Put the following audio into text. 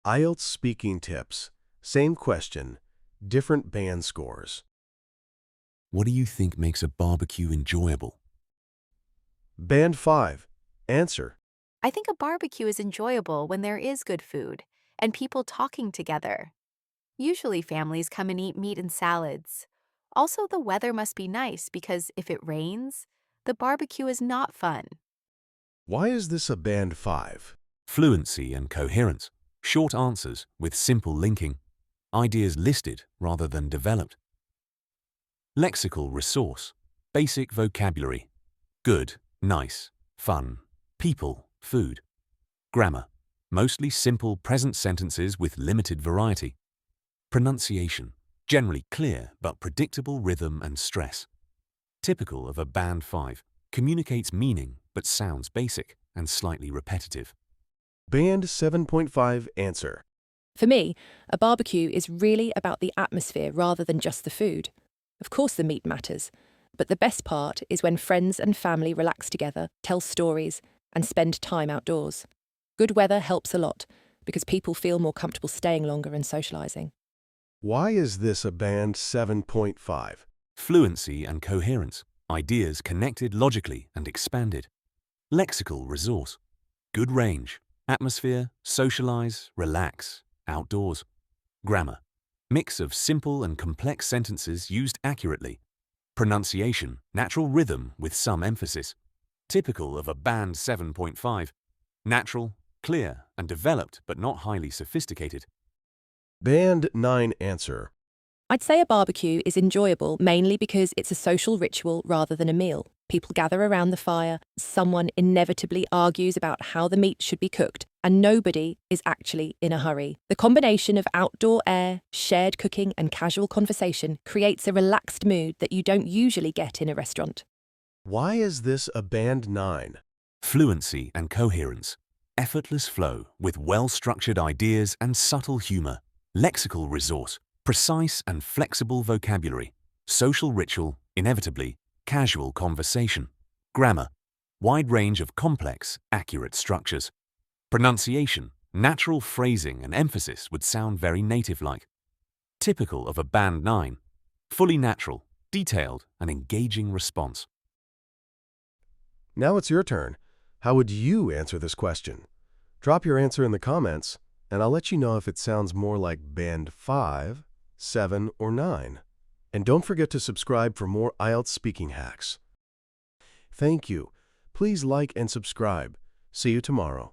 IELTS speaking tips. Same question, different band scores. What do you think makes a barbecue enjoyable? Band 5. Answer. I think a barbecue is enjoyable when there is good food and people talking together. Usually families come and eat meat and salads. Also, the weather must be nice because if it rains, the barbecue is not fun. Why is this a band 5? Fluency and coherence. Short answers with simple linking. Ideas listed rather than developed. Lexical resource. Basic vocabulary. Good, nice, fun, people, food. Grammar. Mostly simple present sentences with limited variety. Pronunciation. Generally clear but predictable rhythm and stress. Typical of a band 5. Communicates meaning but sounds basic and slightly repetitive. Band 7.5. Answer. For me, a barbecue is really about the atmosphere rather than just the food. Of course the meat matters, but the best part is when friends and family relax together, tell stories, and spend time outdoors. Good weather helps a lot because people feel more comfortable staying longer and socialising. Why is this a band 7.5? Fluency and coherence. Ideas connected logically and expanded. Lexical resource. Good range. Atmosphere, socialize, relax, outdoors. Grammar. Mix of simple and complex sentences used accurately. Pronunciation. Natural rhythm with some emphasis. Typical of a band 7.5. Natural, clear, and developed but not highly sophisticated. Band 9. Answer. I'd say a barbecue is enjoyable mainly because it's a social ritual rather than a meal. People gather around the fire, someone inevitably argues about how the meat should be cooked, and nobody is actually in a hurry. The combination of outdoor air, shared cooking, and casual conversation creates a relaxed mood that you don't usually get in a restaurant. Why is this a band 9? Fluency and coherence. Effortless flow with well-structured ideas and subtle humor. Lexical resource. Precise and flexible vocabulary. Social ritual, inevitably, casual conversation. Grammar. Wide range of complex, accurate structures. Pronunciation. Natural phrasing and emphasis would sound very native-like. Typical of a band 9. Fully natural, detailed, and engaging response. Now it's your turn. How would you answer this question? Drop your answer in the comments, and I'll let you know if it sounds more like band 5, 7, or 9. And don't forget to subscribe for more IELTS speaking hacks. Thank you. Please like and subscribe. See you tomorrow.